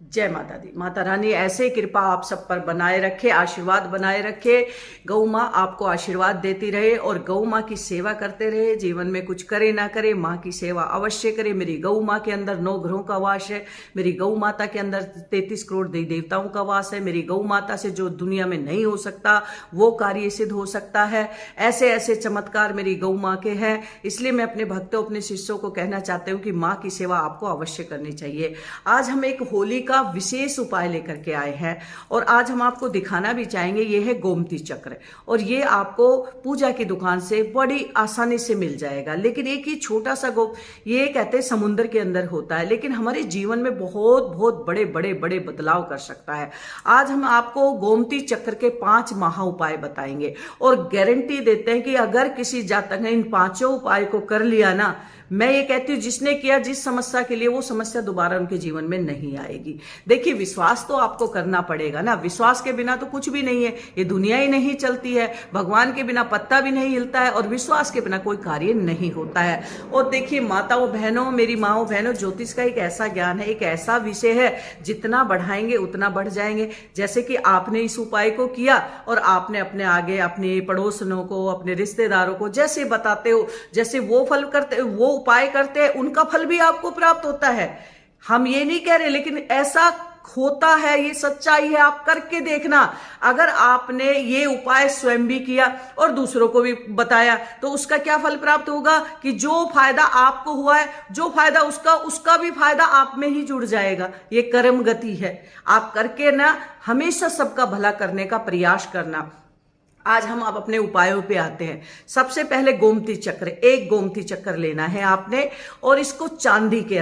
जय माता दी। माता रानी ऐसे कृपा आप सब पर बनाए रखे, आशीर्वाद बनाए रखे। गौ माँ आपको आशीर्वाद देती रहे और गौ माँ की सेवा करते रहे। जीवन में कुछ करे ना करे, माँ की सेवा अवश्य करे। मेरी गौ माँ के अंदर 9 ग्रहों का वास है। मेरी गौ माता के अंदर 33 करोड़ देवी देवताओं का वास है। मेरी गौ माता से जो दुनिया में नहीं हो सकता वो कार्य सिद्ध हो सकता है। ऐसे ऐसे चमत्कार मेरी गौ माँ के हैं। इसलिए मैं अपने भक्तों, अपने शिष्यों को कहना चाहती हूँ कि माँ की सेवा आपको अवश्य करनी चाहिए। आज हम एक होली का विशेष उपाय लेकर के आए हैं और आज हम आपको दिखाना भी चाहेंगे। ये है गोमती चक्र और ये आपको पूजा की दुकान से बड़ी आसानी से मिल जाएगा। लेकिन एक ही छोटा सा ये कहते हैं समुद्र के अंदर होता है, लेकिन हमारे जीवन में बहुत बहुत बड़े बड़े बड़े बदलाव कर सकता है। आज हम आपको गोमती चक्र के 5 महा उपाय बताएंगे और गारंटी देते हैं कि अगर किसी जातक ने इन 5 उपाय को कर लिया ना, मैं ये कहती हूँ जिसने किया जिस समस्या के लिए, वो समस्या दोबारा उनके जीवन में नहीं आएगी। देखिए, विश्वास तो आपको करना पड़ेगा ना। विश्वास के बिना तो कुछ भी नहीं है, ये दुनिया ही नहीं चलती है। भगवान के बिना पत्ता भी नहीं हिलता है और विश्वास के बिना कोई कार्य नहीं होता है। और देखिए माताओं बहनों, मेरी माओ बहनों, ज्योतिष का एक ऐसा ज्ञान है, एक ऐसा विषय है, जितना बढ़ाएंगे उतना बढ़ जाएंगे। जैसे कि आपने इस उपाय को किया और आपने अपने आगे अपने पड़ोसनों को, अपने रिश्तेदारों को जैसे बताते हो, जैसे वो फल करते, वो उपाय करते हैं, उनका फल भी आपको प्राप्त होता है। हम ये नहीं कह रहे, लेकिन ऐसा होता है, ये सच्चाई है। आप करके देखना। अगर आपने ये उपाय स्वयं भी किया और दूसरों को भी बताया तो उसका क्या फल प्राप्त होगा कि जो फायदा आपको हुआ है, जो फायदा उसका भी फायदा आप में ही जुड़ जाएगा। ये कर्म गति है। आप करके ना हमेशा सबका भला करने का प्रयास करना। आज हम अब अपने उपायों पे आते हैं। सबसे पहले गोमती चक्र, एक गोमती चक्र लेना है आपने और इसको चांदी के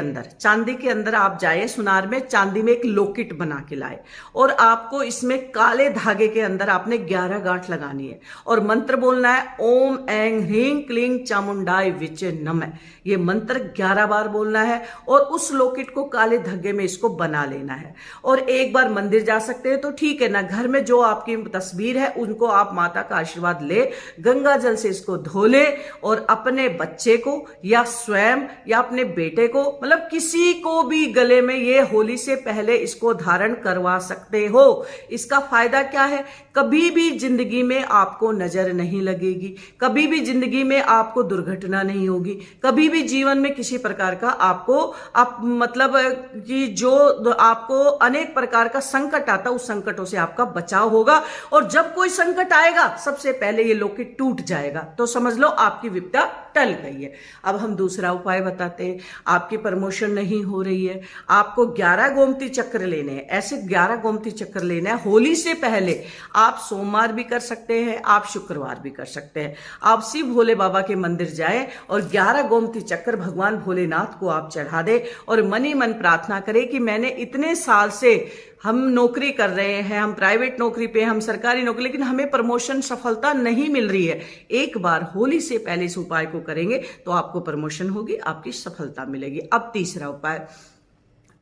अंदर आप जाए सुनार में, चांदी में एक लॉकेट बना के लाए और आपको इसमें काले धागे के अंदर आपने 11 गांठ लगानी है और मंत्र बोलना है, ओम ऐं ह्रीं क्लीं चामुंडाय विचे नमः। ये मंत्र 11 बार बोलना है और उस लॉकेट को काले धागे में इसको बना लेना है। और एक बार मंदिर जा सकते हैं तो ठीक है ना, घर में जो आपकी तस्वीर है उनको आप माता का आशीर्वाद ले, गंगा जल से इसको धो ले और अपने बच्चे को या स्वयं या अपने बेटे को, मतलब किसी को भी गले में ये होली से पहले इसको धारण करवा सकते हो। इसका फायदा क्या है? कभी भी जिंदगी में आपको नजर नहीं लगेगी, कभी भी जिंदगी में आपको दुर्घटना नहीं होगी, कभी भी जीवन में किसी प्रकार का मतलब कि जो आपको अनेक प्रकार का संकट आता, उस संकटों से आपका बचाव होगा। और जब कोई संकट आएगा सबसे पहले ये लॉकेट टूट जाएगा, तो समझ लो आपकी विपदा टल गई है। अब हम दूसरा उपाय बताते हैं। आपकी प्रमोशन नहीं हो रही है, आपको 11 गोमती चक्र लेने हैं। ऐसे 11 गोमती चक्र लेना है होली से पहले। आप सोमवार भी कर सकते हैं, आप शुक्रवार भी कर सकते हैं। आप शिव भोले बाबा के मंदिर जाएं और 11 गोमती चक्र भगवान भोलेनाथ को आप चढ़ा दें और मन ही मन प्रार्थना करें कि मैंने इतने साल से हम नौकरी कर रहे हैं, हम प्राइवेट नौकरी पे, हम सरकारी नौकरी, लेकिन हमें प्रमोशन सफलता नहीं मिल रही है। एक बार होली से पहले इस उपाय को करेंगे तो आपको प्रमोशन होगी, आपकी सफलता मिलेगी। अब तीसरा उपाय,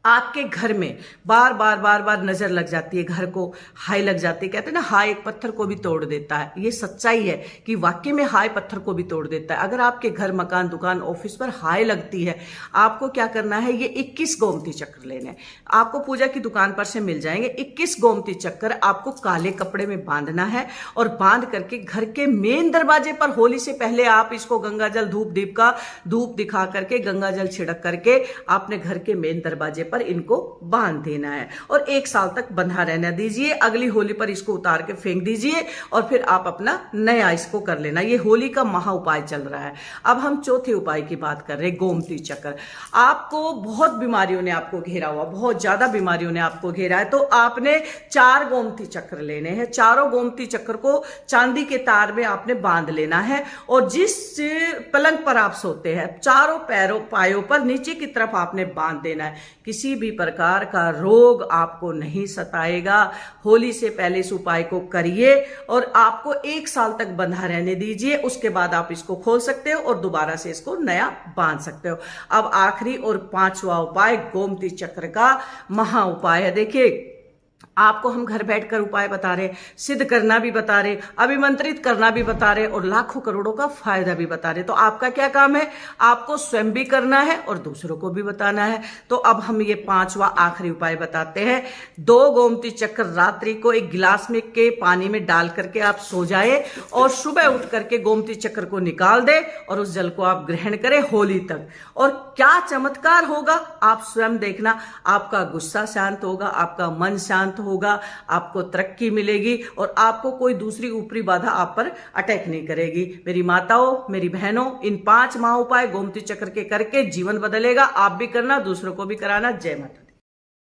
आपके घर में बार बार नजर लग जाती है, घर को हाय लग जाती है। कहते हैं ना, हाय एक पत्थर को भी तोड़ देता है। ये सच्चाई है कि वाकई में हाय पत्थर को भी तोड़ देता है। अगर आपके घर, मकान, दुकान, ऑफिस पर हाय लगती है, आपको क्या करना है, ये 21 गोमती चक्र लेने हैं। आपको पूजा की दुकान पर से मिल जाएंगे। 21 गोमती चक्र आपको काले कपड़े में बांधना है और बांध करके घर के मेन दरवाजे पर होली से पहले आप इसको गंगा जल धूप दिखा करके, गंगा जल छिड़क करके आपने घर के मेन दरवाजे पर इनको बांध देना है और 1 साल तक बंधा रहने दीजिए। अगली होली पर इसको उतार के फेंक दीजिए और फिर आप अपना नया इसको कर लेना। ये होली का महा उपाय चल रहा है। अब हम चौथे उपाय की बात कर रहे हैं, गोमती चक्र। आपको बहुत बीमारियों ने आपको घेरा हुआ, बहुत ज्यादा बीमारियों ने आपको घेरा है, तो आपने 4 गोमती चक्र लेने हैं। चारों गोमती चक्र को चांदी के तार में आपने बांध लेना है और जिस पलंग पर आप सोते हैं, चारों पायों पर नीचे की तरफ आपने बांध देना है। किसी भी प्रकार का रोग आपको नहीं सताएगा। होली से पहले इस उपाय को करिए और आपको 1 साल तक बंधा रहने दीजिए। उसके बाद आप इसको खोल सकते हो और दोबारा से इसको नया बांध सकते हो। अब आखिरी और 5वां उपाय गोमती चक्र का महा उपाय है। देखिए, आपको हम घर बैठकर उपाय बता रहे, सिद्ध करना भी बता रहे, अभिमंत्रित करना भी बता रहे और लाखों करोड़ों का फायदा भी बता रहे। तो आपका क्या काम है, आपको स्वयं भी करना है और दूसरों को भी बताना है। तो अब हम ये 5वां आखिरी उपाय बताते हैं। 2 गोमती चक्र रात्रि को एक गिलास में के पानी में डाल करके आप सो जाए और सुबह उठ करके गोमती चक्र को निकाल दे और उस जल को आप ग्रहण करें होली तक। और क्या चमत्कार होगा आप स्वयं देखना, आपका गुस्सा शांत होगा, आपका मन शांत होगा, आपको तरक्की मिलेगी और आपको कोई दूसरी ऊपरी बाधा आप पर अटैक नहीं करेगी। मेरी माताओं, मेरी बहनों, इन 5 महा उपाय गोमती चक्र के करके जीवन बदलेगा। आप भी करना, दूसरों को भी कराना। जय माता।